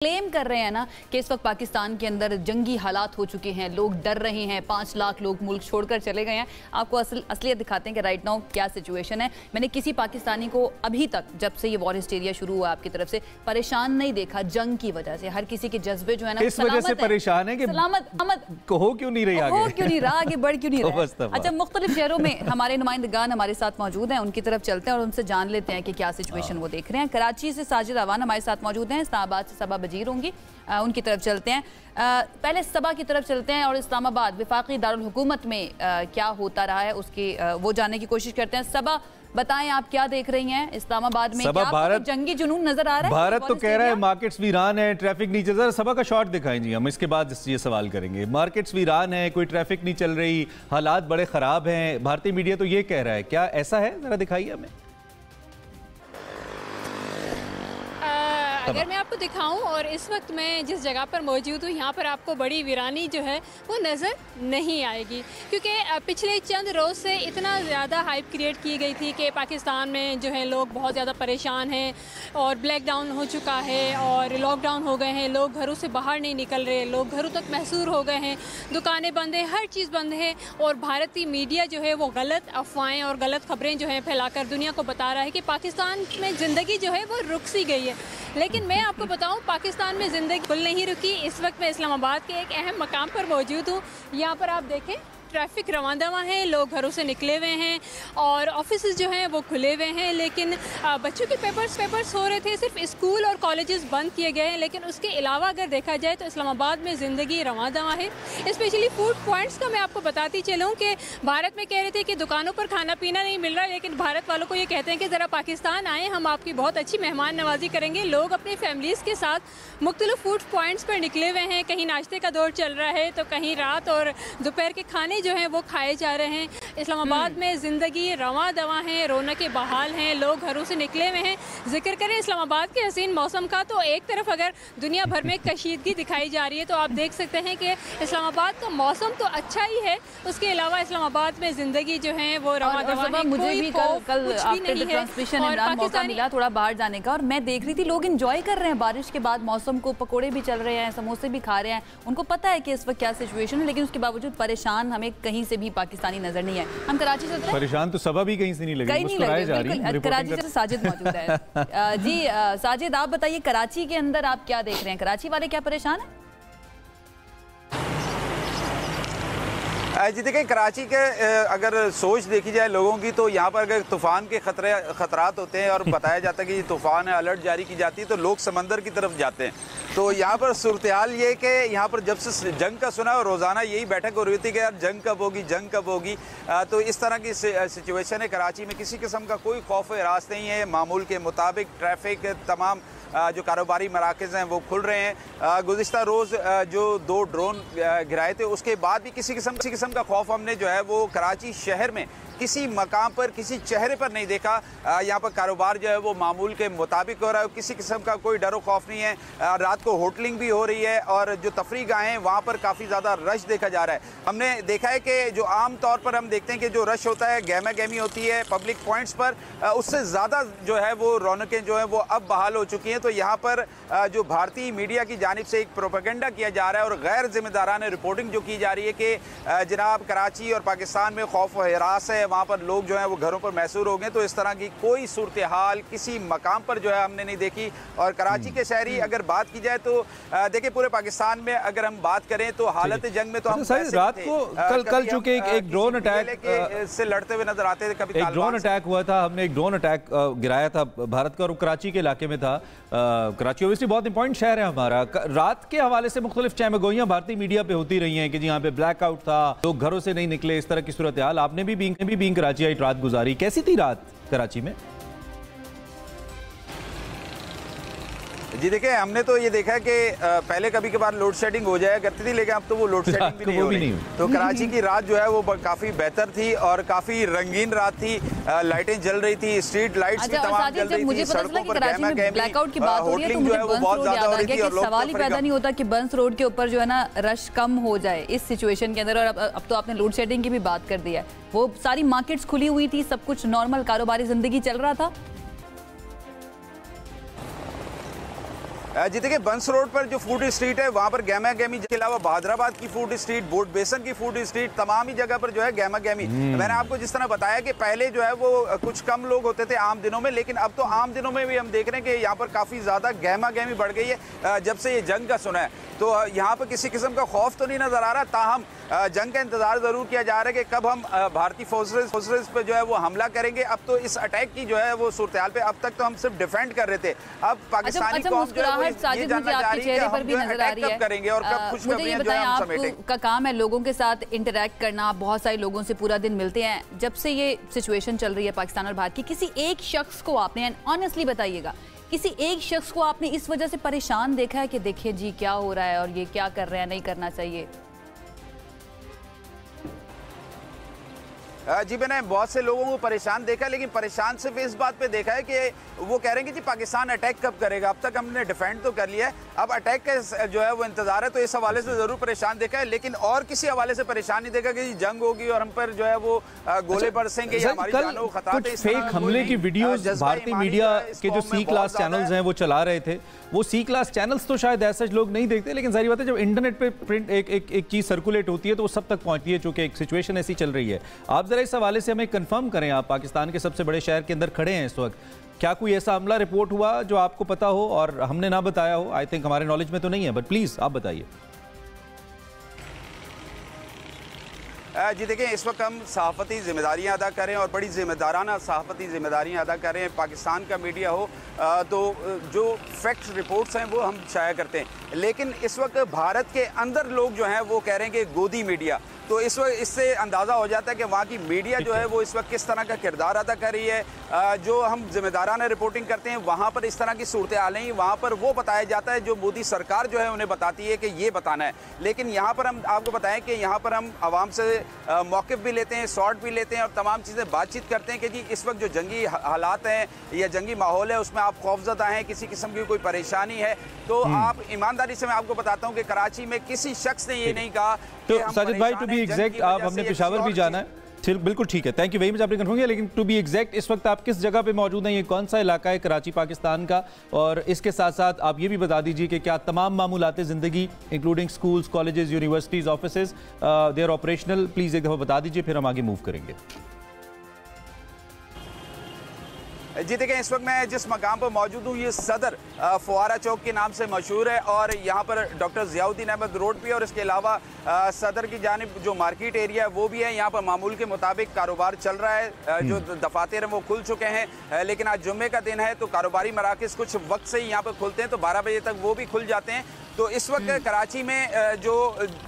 Claim कर रहे हैं ना कि इस वक्त पाकिस्तान के अंदर जंगी हालात हो चुके हैं, लोग डर रहे हैं, 5 लाख लोग मुल्क छोड़कर चले गए हैं। आपको असलियत दिखाते हैं कि राइट नाउ क्या सिचुएशन है। मैंने किसी पाकिस्तानी को अभी तक, जब से ये वॉर हिस्टेरिया शुरू हुआ आपकी तरफ से, परेशान नहीं देखा जंग की वजह से। हर किसी के जज्बे जो है ना इस वजह से परेशान है कि सलामत हो क्यों नहीं रही, हो क्यों नहीं रहा, आगे बढ़ क्यों नहीं रहा। अच्छा, मुख्तलिफ शहरों में हमारे नुमाइंदगान हमारे साथ मौजूद हैं, उनकी तरफ चलते हैं और उनसे जान लेते हैं कि क्या सिचुएशन वो देख रहे हैं। कराची से साजिद अवान हमारे साथ मौजूद हैं, इस्लामाबाद से सबा बजीर होंगी, उनकी तरफ चलते हैं। पहले सबा की तरफ चलते हैं और इस्लामाबाद वफाकी दारुल हुकूमत में क्या होता रहा है उसकी वो जानने की कोशिश करते हैं। सबा, बताएं आप क्या देख रही हैं इस्लामाबाद में? क्या भारत जंगी जुनून नजर आ रहा है? भारत तो कह रहा है मार्केट्स वीरान है, ट्रैफिक नहीं चल रहा। सबा का शॉट दिखाएं जी, हम इसके बाद ये सवाल करेंगे। मार्केट्स वीरान है, कोई ट्रैफिक नहीं चल रही, हालात बड़े खराब हैं, भारतीय मीडिया तो ये कह रहा है। क्या ऐसा है? जरा दिखाइए हमें। अगर मैं आपको दिखाऊं, और इस वक्त मैं जिस जगह पर मौजूद हूँ यहाँ पर आपको बड़ी वीरानी जो है वो नज़र नहीं आएगी, क्योंकि पिछले चंद रोज़ से इतना ज़्यादा हाइप क्रिएट की गई थी कि पाकिस्तान में जो है लोग बहुत ज़्यादा परेशान हैं और ब्लैक डाउन हो चुका है और लॉकडाउन हो गए हैं, लोग घरों से बाहर नहीं निकल रहे, लोग घरों तक महसूर हो गए हैं, दुकानें बंद हैं, हर चीज़ बंद है। और भारतीय मीडिया जो है वो गलत अफवाहें और गलत खबरें जो हैं फैलाकर दुनिया को बता रहा है कि पाकिस्तान में ज़िंदगी जो है वो रुक सी गई है। लेकिन मैं आपको बताऊं, पाकिस्तान में ज़िंदगी बिल्कुल नहीं रुकी। इस वक्त मैं इस्लामाबाद के एक अहम मकाम पर मौजूद हूँ। यहाँ पर आप देखें ट्रैफिक रवांदवा है, लोग घरों से निकले हुए हैं और ऑफिस जो हैं वो खुले हुए हैं, लेकिन बच्चों के पेपर्स हो रहे थे। सिर्फ स्कूल और कॉलेजेस बंद किए गए हैं, लेकिन उसके अलावा अगर देखा जाए तो इस्लामाबाद में ज़िंदगी रवांदवा है। स्पेशली फूड पॉइंट्स का मैं आपको बताती चलूँ कि भारत में कह रहे थे कि दुकानों पर खाना पीना नहीं मिल रहा, लेकिन भारत वालों को ये कहते हैं कि ज़रा पाकिस्तान आए, हम आपकी बहुत अच्छी मेहमान नवाजी करेंगे। लोग अपनी फैमिलीज़ के साथ मुख्तलिफ फूड पॉइंट्स पर निकले हुए हैं, कहीं नाश्ते का दौर चल रहा है तो कहीं रात और दोपहर के खाने जो हैं वो खाए जा रहे हैं। इस्लामाबाद में ज़िंदगी रवां दवा है, रौनकें बहाल हैं, लोग घरों से निकले हुए हैं। जिक्र करें इस्लामाबाद के हसीन मौसम का, तो एक तरफ अगर दुनिया भर में कशीदगी दिखाई जा रही है तो आप देख सकते हैं कि इस्लामाबाद का मौसम तो अच्छा ही है, उसके अलावा इस्लामाबाद में ज़िंदगी जो है वो रवां दवा है। मुझे भी कल आफ्टर ट्रांसमिशन इमरान मौका मिला थोड़ा बाहर जाने का, और मैं देख रही थी लोग एंजॉय कर रहे हैं बारिश के बाद मौसम को, पकोड़े भी चल रहे हैं, समोसे भी खा रहे हैं। उनको पता है कि इस वक्त क्या सिचुएशन है, लेकिन उसके बावजूद परेशान हमें कहीं से भी पाकिस्तानी नजर नहीं है। हम कराची से परेशान तो सबा भी कहीं से नहीं लगे, मुस्कुराए जा रही हैं। कराची से साजिद मौजूद है। जी साजिद, आप बताइए कराची के अंदर आप क्या देख रहे हैं? कराची वाले क्या परेशान है? जी देखिए, कराची के अगर सोच देखी जाए लोगों की, तो यहाँ पर अगर तूफ़ान के खतरात होते हैं और बताया जाता है कि तूफ़ान है, अलर्ट जारी की जाती है, तो लोग समंदर की तरफ जाते हैं। तो यहाँ पर सूरत हाल ये कि यहाँ पर जब से जंग का सुना और रोज़ाना यही बैठक हो रही थी कि यार जंग कब होगी, जंग कब होगी। तो इस तरह की सिचुएशन है कराची में। किसी किस्म का कोई खौफ हरास नहीं है, मामूल के मुताबिक ट्रैफिक, तमाम जो कारोबारी मराकज़ हैं वो खुल रहे हैं। गुज़िश्ता रोज़ जो 2 ड्रोन गिराए थे, उसके बाद भी किसी किस्म का खौफ हमने जो है वो कराची शहर में किसी मकाम पर, किसी चेहरे पर नहीं देखा। यहाँ पर कारोबार जो है वो मामूल के मुताबिक हो रहा है, किसी किस्म का कोई डरो खौफ नहीं है। रात को होटलिंग भी हो रही है और जो तफरी गाहें वहाँ पर काफ़ी ज़्यादा रश देखा जा रहा है। हमने देखा है कि जो आम तौर पर हम देखते हैं कि जो रश होता है, गहमा गहमी होती है पब्लिक पॉइंट्स पर, उससे ज़्यादा जो है वो रौनकें जो है वो अब बहाल हो चुकी हैं। तो यहाँ पर जो भारतीय मीडिया की जानिब से एक प्रोपेगेंडा किया जा रहा है और गैर जिम्मेदाराना रिपोर्टिंग जो की जा रही है कि जनाब कराची और पाकिस्तान में खौफ व हरास है, वहाँ पर लोग जो है वो घरों पर महसूर हो गए। तो इस तरह की कोई सूरत हाल किसी मकाम पर जो है हमने नहीं देखी। और कराची के शहरी अगर बात की जाए तो देखिए, पूरे पाकिस्तान में अगर हम बात करें तो हालत जंग में तो हम रात को कल चूंकि एक ड्रोन अटैक से लड़ते हुए नजर आते थे। कभी एक ड्रोन अटैक हुआ था, हमने एक ड्रोन अटैक गिराया था भारत का और कराची के इलाके में था। कराची ऑब्वियसली बहुत इंपॉर्टेंट शहर है हमारा। रात के हवाले से मुख्तलिफ चहमगोइयां भारतीय मीडिया पे होती रही हैं कि जी यहाँ पे ब्लैकआउट था, लोग घरों से नहीं निकले, इस तरह की सूरत हाल। आपने भी कराची आई रात गुजारी, कैसी थी रात कराची में? जी देखिए, हमने तो ये देखा है कि पहले कभी कभार लोड शेडिंग हो जाया करती थी, लेकिन अब तो वो लोड शेडिंग भी नहीं हो रही। तो कराची की रात जो है वो काफ़ी बेहतर थी और काफ़ी रंगीन रात थी। लाइटें जल रही थी, स्ट्रीट लाइट्स भी तमाम जल रही थी, सड़कों पर गहमा गहमी, ब्लैकआउट की बात हो रही है तो मुझे बंस रोड याद आ गया कि सवाल ही पैदा नहीं होता कि बंस रोड के ऊपर जो है ना रश कम हो जाए इस सिचुएशन के अंदर। और अब तो आपने लोड शेडिंग की भी बात कर दिया है, वो सारी मार्केट्स खुली हुई थी, सब कुछ नॉर्मल कारोबारी जिंदगी चल रहा था। जी देखिए, बंस रोड पर जो फूड स्ट्रीट है वहाँ पर गैमा गैमी के अलावा बहादुराबाद की फूड स्ट्रीट, बोट बेसन की फूड स्ट्रीट, तमाम ही जगह पर जो है गैमा गैमी। मैंने आपको जिस तरह बताया कि पहले जो है वो कुछ कम लोग होते थे आम दिनों में, लेकिन अब तो आम दिनों में भी हम देख रहे हैं कि यहाँ पर काफ़ी ज़्यादा गैमा गैमी बढ़ गई है जब से ये जंग का सुना है। तो यहाँ पर किसी किस्म का खौफ तो नहीं नज़र आ रहा, ताहम जंग का इंतजार ज़रूर किया जा रहा है कि कब हम भारतीय फोर्सेस पे जो है वो हमला करेंगे। अब तो इस अटैक की जो है वो सूरत पे, अब तक तो हम सिर्फ डिफेंड कर रहे थे, अब पाकिस्तानी कौम जो है ये जानना चाह रही है कि हम जो है अटैक कब करेंगे और कब खुशखबरियां जो है हम समेटेंगे। का काम है लोगों के साथ इंटरेक्ट करना, बहुत सारे लोगों से पूरा दिन मिलते हैं। जब से ये सिचुएशन चल रही है पाकिस्तान और भारत की, किसी एक शख्स को आपने ऑनेस्टली बताइएगा, किसी एक शख्स को आपने इस वजह से परेशान देखा है कि देखिए जी क्या हो रहा है और ये क्या कर रहे हैं, नहीं करना चाहिए? जी मैंने बहुत से लोगों को परेशान देखा, लेकिन परेशान सिर्फ इस बात पे देखा है कि वो कह रहे हैं कि जी पाकिस्तान अटैक कब करेगा। अब तक हमने डिफेंड तो कर लिया है, अब अटैक का जो है वो इंतजार है। तो इस हवाले से जरूर परेशान देखा है, लेकिन और किसी हवाले से परेशान नहीं देखा कि जंग होगी और हम पर जो है वो गोले बरसेंगे या हमारी जानों को खतरा है। फेक हमले की वीडियोस भारतीय मीडिया के जो सी क्लास चैनल्स हैं वो चला रहे थे, वो सी क्लास चैनल्स तो शायद ऐसा लोग नहीं देखते, लेकिन सारी बात है जब इंटरनेट पे प्रिंट एक चीज सर्कुलेट होती है तो वो सब तक पहुंचती है, चूंकि एक सिचुएशन ऐसी चल रही है। आप जरा इस हवाले से हमें कंफर्म करें, आप पाकिस्तान के सबसे बड़े शहर के अंदर खड़े हैं इस वक्त, क्या कोई ऐसा हमला रिपोर्ट हुआ जो आपको पता हो और हमने ना बताया हो? आई थिंक हमारे नॉलेज में तो नहीं है, बट प्लीज आप बताइए। जी देखिए, इस वक्त हम सहाफ़ती ज़िम्मेदारियाँ अदा करें और बड़ी ज़िम्मेदाराना सहाफ़ती ज़िम्मेदारियाँ अदा करें। पाकिस्तान का मीडिया हो तो जो फैक्ट्स रिपोर्ट्स हैं वो हम शाया करते हैं, लेकिन इस वक्त भारत के अंदर लोग जो हैं वो कह रहे हैं कि गोदी मीडिया। तो इस वक्त इससे अंदाज़ा हो जाता है कि वहाँ की मीडिया जो है वो इस वक्त किस तरह का किरदार अदा कर रही है। जो हम ज़िम्मेदाराना रिपोर्टिंग करते हैं वहाँ पर इस तरह की सूरत हाल नहीं, वहाँ पर वो बताया जाता है जो मोदी सरकार जो है उन्हें बताती है कि ये बताना है। लेकिन यहाँ पर हम आपको बताएं कि यहाँ पर हम आवाम से मौक़िफ़ भी लेते हैं, शॉट भी लेते हैं और तमाम चीज़ें बातचीत करते हैं कि जी इस वक्त जो जंगी हालात हैं या जंगी माहौल है उसमें आप खौफजदा हैं, किसी किस्म की कोई परेशानी है तो आप ईमानदारी से मैं आपको बताता हूँ कि कराची में किसी शख्स ने ये नहीं कहा। तो साजिद भाई टू बी एग्जैक्ट, आप हमने पेशावर भी जाना है, बिल्कुल ठीक है, थैंक यू वेरी मच, आपने कंफर्म किया। लेकिन टू बी एग्जैक्ट इस वक्त आप किस जगह पे मौजूद हैं, ये कौन सा इलाका है कराची पाकिस्तान का? और इसके साथ साथ आप ये भी बता दीजिए कि क्या तमाम मामूलात ज़िंदगी including schools, colleges, universities, offices they are operational? Please एक दफ़ा बता दीजिए, फिर हम आगे मूव करेंगे। जी देखिए, इस वक्त मैं जिस मकाम पर मौजूद हूँ ये सदर फुआरा चौक के नाम से मशहूर है और यहाँ पर डॉक्टर ज़ियाउद्दीन अहमद रोड भी, और इसके अलावा सदर की जानिब जो मार्केट एरिया है वो भी है। यहाँ पर मामूल के मुताबिक कारोबार चल रहा है, जो दफातर हैं वो खुल चुके हैं, लेकिन आज जुम्मे का दिन है तो कारोबारी मराकज़ कुछ वक्त से ही यहाँ पर खुलते हैं, तो 12 बजे तक वो भी खुल जाते हैं। तो इस वक्त कराची में जो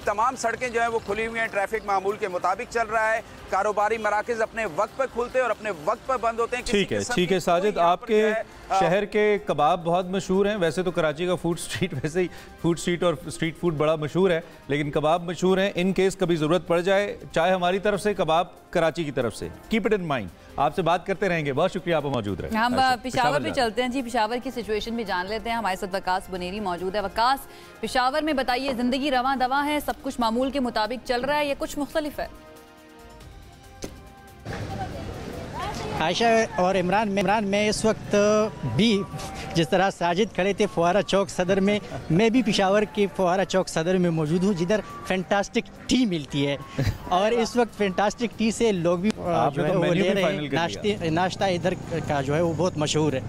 तमाम सड़कें जो हैं वो खुली हुई हैं, ट्रैफिक मामूल के मुताबिक चल रहा है, कारोबारी मराकज़ अपने वक्त पर खुलते हैं और अपने वक्त पर बंद होते हैं। ठीक है साजिद, आपके शहर के कबाब बहुत मशहूर हैं, वैसे तो कराची का फूड स्ट्रीट वैसे ही फूड स्ट्रीट और स्ट्रीट फूड बड़ा मशहूर है, लेकिन कबाब मशहूर हैं। इन केस कभी ज़रूरत पड़ जाए, चाहे हमारी तरफ से कबाब कराची की तरफ से, कीप इट इन माइंड। आपसे बात करते रहेंगे, बहुत शुक्रिया आप मौजूद रहे। हम पेशावर पे चलते हैं जी, पेशावर की सिचुएशन भी जान लेते हैं। हमारे साथ वकास बुनेरी मौजूद है। वकास, पेशावर में बताइए, ज़िंदगी रवां दवा है, सब कुछ मामूल के मुताबिक चल रहा है या कुछ मुख्तलिफ है? आयशा और इमरान में इस वक्त भी जिस तरह साजिद खड़े थे फुआरा चौक सदर में, मैं भी पेशावर के फुआरा चौक सदर में मौजूद हूँ जिधर फैंटास्टिक टी मिलती है और इस वक्त फैंटास्टिक टी से लोग भी जो है वो ले रहे हैं। नाश्ता इधर का जो है वो बहुत मशहूर है।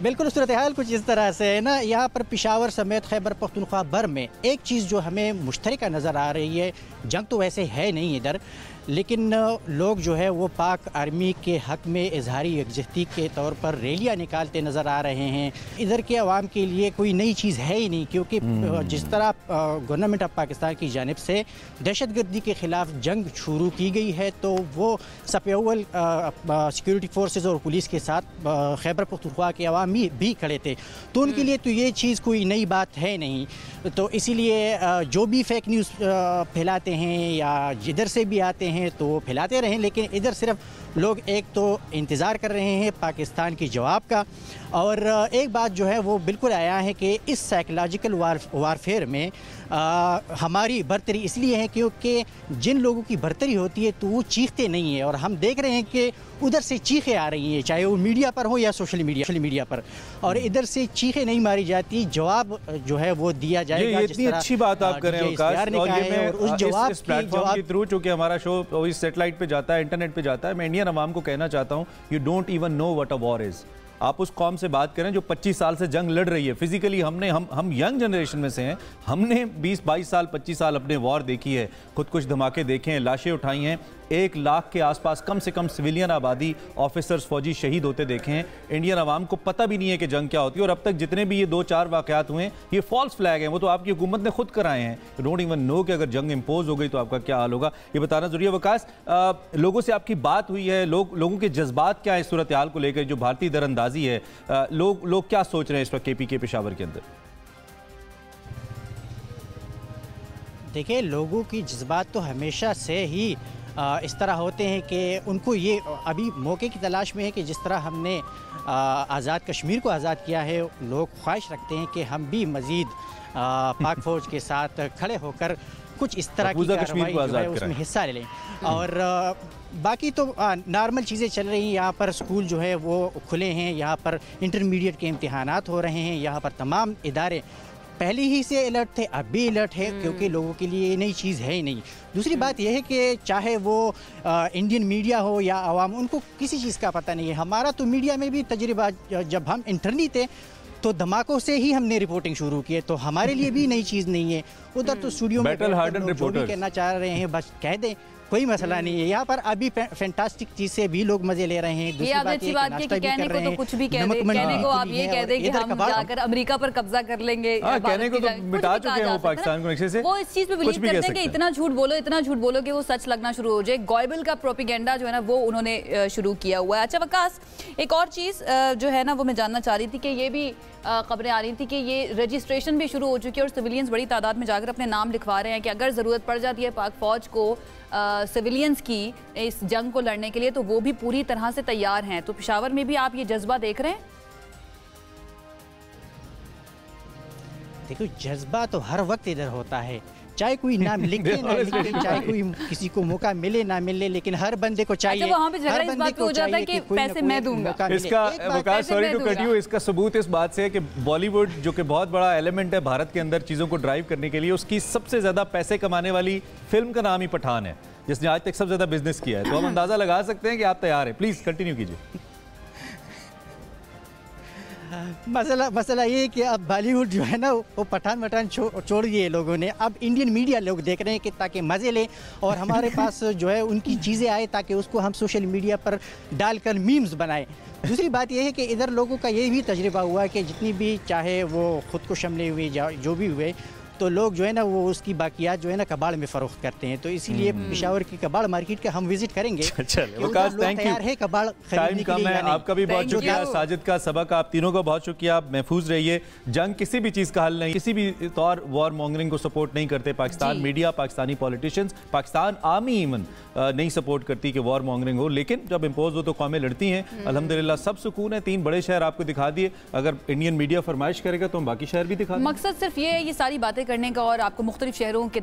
बिल्कुल सूरत हाल कुछ इस तरह से है ना। यहाँ पर पेशावर समेत खैबर पख्तूनख्वा भर में एक चीज़ जो हमें मुश्तरका नज़र आ रही है, जंग तो वैसे है नहीं इधर, लेकिन लोग जो है वो पाक आर्मी के हक़ में इजहारी यकजहती के तौर पर रैलियाँ निकालते नज़र आ रहे हैं। इधर के अवाम के लिए कोई नई चीज़ है ही नहीं, क्योंकि जिस तरह गवर्नमेंट ऑफ पाकिस्तान की जानिब से दहशतगर्दी के ख़िलाफ़ जंग शुरू की गई है, तो वो सफ़े अव्वल सिक्योरिटी फोर्सेस और पुलिस के साथ खैबर पख्तूनख्वा के अवाम भी खड़े थे, तो उनके लिए तो ये चीज़ कोई नई बात है नहीं। तो इसीलिए जो भी फेक न्यूज़ फैलाते हैं या जिधर से भी आते हैं तो फैलाते रहें, लेकिन इधर सिर्फ लोग एक तो इंतज़ार कर रहे हैं पाकिस्तान के जवाब का, और एक बात जो है वो बिल्कुल आया है कि इस साइकोलॉजिकल वारफेयर में हमारी बर्तरी इसलिए है क्योंकि जिन लोगों की बर्तरी होती है तो वो चीखते नहीं है, और हम देख रहे हैं कि उधर से चीखें आ रही हैं, चाहे वो मीडिया पर हो या सोशल मीडिया पर, और इधर से चीखें नहीं मारी जाती, जवाब जो है वो दिया जाएगा। ये इतनी अच्छी बात आप कर रहे हैं और ये मैं उस जवाब इस प्लेटफॉर्म के थ्रू, चूंकि हमारा शो इस सैटेलाइट पे जाता है, इंटरनेट पे जाता है, मैं इंडियन अवाम को कहना चाहता हूँ, you don't even know what a war is. आप उस कौम से बात करें जो 25 साल से जंग लड़ रही है फिजिकली। हम यंग जनरेशन में से हैं, हमने 20-22 साल 25 साल अपने वॉर देखी है, खुद कुछ धमाके देखे हैं, लाशें उठाई हैं, 1 लाख के आसपास कम से कम सिविलियन आबादी, ऑफिसर्स, फौजी शहीद होते देखे हैं। इंडियन अवाम को पता भी नहीं है कि जंग क्या होती है, और अब तक जितने भी ये 2-4 वाकयात हुए हैं ये फॉल्स फ्लैग हैं, वो तो आपकी हुकूमत ने खुद कराए हैं। यू डोंट इवन नो कि अगर जंग इम्पोज हो गई तो आपका क्या हाल होगा, ये बताना जरूरी है। वकास, लोगों से आपकी बात हुई है, लोगों के जज्बात क्या है इस सूरत हाल को लेकर, जो भारतीय दरअंदाजी है, लोग क्या सोच रहे हैं इस वक्त KPK पेशावर के अंदर? देखिए, लोगों की जज्बात तो हमेशा से ही इस तरह होते हैं कि उनको ये अभी मौके की तलाश में है कि जिस तरह हमने आज़ाद कश्मीर को आज़ाद किया है, लोग ख्वाहिश रखते हैं कि हम भी मज़ीद पाक फ़ौज के साथ खड़े होकर कुछ इस तरह की कार्रवाई जो है उसमें हिस्सा ले लें। और बाकी तो नॉर्मल चीज़ें चल रही हैं। यहाँ पर स्कूल जो है वो खुले हैं, यहाँ पर इंटरमीडिएट के इम्तिहानात हो रहे हैं, यहाँ पर तमाम इदारे पहले ही से अलर्ट थे, अब भी अलर्ट है, क्योंकि लोगों के लिए ये नई चीज़ है ही नहीं। दूसरी बात यह है कि चाहे वो इंडियन मीडिया हो या आवाम, उनको किसी चीज़ का पता नहीं है। हमारा तो मीडिया में भी तजुर्बा, जब हम इंटर्नी थे तो धमाकों से ही हमने रिपोर्टिंग शुरू की है, तो हमारे लिए भी नई चीज़ नहीं है। उधर तो स्टूडियो में जो भी कहना चाह रहे हैं बस कह दें, कोई मसला नहीं है। यहाँ पर अभी फैंटास्टिक चीज से भी लोग मजे ले रहे हैं। ये अच्छी बात है कि कहने को तो कुछ भी कहने को आप ये कह दें कि हम जाकर अमेरिका पर कब्जा कर लेंगे, कहने को तो मिटा चुके हैं वो पाकिस्तान को नक्शे से। वो इस चीज पे बिलीव करते हैं कि इतना झूठ बोलो कि वो सच लगना शुरू हो जाए। गॉयबल का प्रोपेगेंडा जो है ना वो उन्होंने शुरू किया हुआ है। अच्छा वकास, एक और चीज जो है ना वो मैं जानना चाह रही थी कि ये भी खबरें आ रही थी कि ये रजिस्ट्रेशन भी शुरू हो चुकी है और सिविलियंस बड़ी तादाद में जाकर अपने नाम लिखवा रहे हैं कि अगर ज़रूरत पड़ जाती है पाक फ़ौज को सिविलियंस की इस जंग को लड़ने के लिए तो वो भी पूरी तरह से तैयार हैं। तो पेशावर में भी आप ये जज्बा देख रहे हैं? देखो, जज्बा तो हर वक्त इधर होता है, चाहे कोई नाम लिखे ना लिखे, चाहे कोई किसी को मौका मिले ना मिले, लेकिन हर बंदे को चाहिए। अच्छा, वहाँ पे झगड़ा इस बात पे हो जाता है कि पैसे मैं दूंगा। इसका सॉरी टू कट यू, इसका सबूत इस बात से है कि बॉलीवुड जो कि बहुत बड़ा एलिमेंट है भारत के अंदर चीज़ों को ड्राइव करने के लिए, उसकी सबसे ज़्यादा पैसे कमाने वाली फिल्म का नाम ही पठान है, जिसने आज तक सबसे ज़्यादा बिजनेस किया है। तो हम अंदाज़ा लगा सकते हैं कि आप तैयार हैं। प्लीज़ कंटिन्यू कीजिए। मसला ये है कि अब बॉलीवुड जो है ना वो पठान छोड़ दिए लोगों ने। अब इंडियन मीडिया लोग देख रहे हैं कि ताकि मज़े लें और हमारे पास जो है उनकी चीज़ें आए ताकि उसको हम सोशल मीडिया पर डालकर मीम्स बनाएं। दूसरी बात यह है कि इधर लोगों का ये भी तजुर्बा हुआ है कि जितनी भी चाहे वो खुद को हमले हुए जो भी हुए, तो लोग जो है ना वो उसकी बाकियात जो है ना कबाड़ में फरोख्त करते हैं। तो इसीलिए पेशावर की कबाड़ मार्केट का हम विजिट करेंगे। तैयार है कबाड़ खरीदने के लिए। आपका भी बहुत शुक्रिया, साजिद का, सबा का, आप तीनों का बहुत शुक्रिया। आप महफूज रहिए। जंग किसी भी चीज़ का हल नहीं, किसी भी तौर वॉर मॉन्गरिंग को सपोर्ट नहीं करते Pakistan media, Pakistani politicians, Pakistan army even नहीं सपोर्ट करती कि वॉर मॉन्गरिंग हो, लेकिन जब इम्पोज हो तो कौमें लड़ती हैं। अल्हम्दुलिल्लाह सब सुकून है। 3 बड़े शहर आपको दिखा दिए, अगर इंडियन मीडिया फरमाइश करेगा तो हम बाकी शहर भी दिखा देंगे। मकसद सिर्फ ये है ये सारी बातें करने का और आपको मुख्तलिफ शहरों के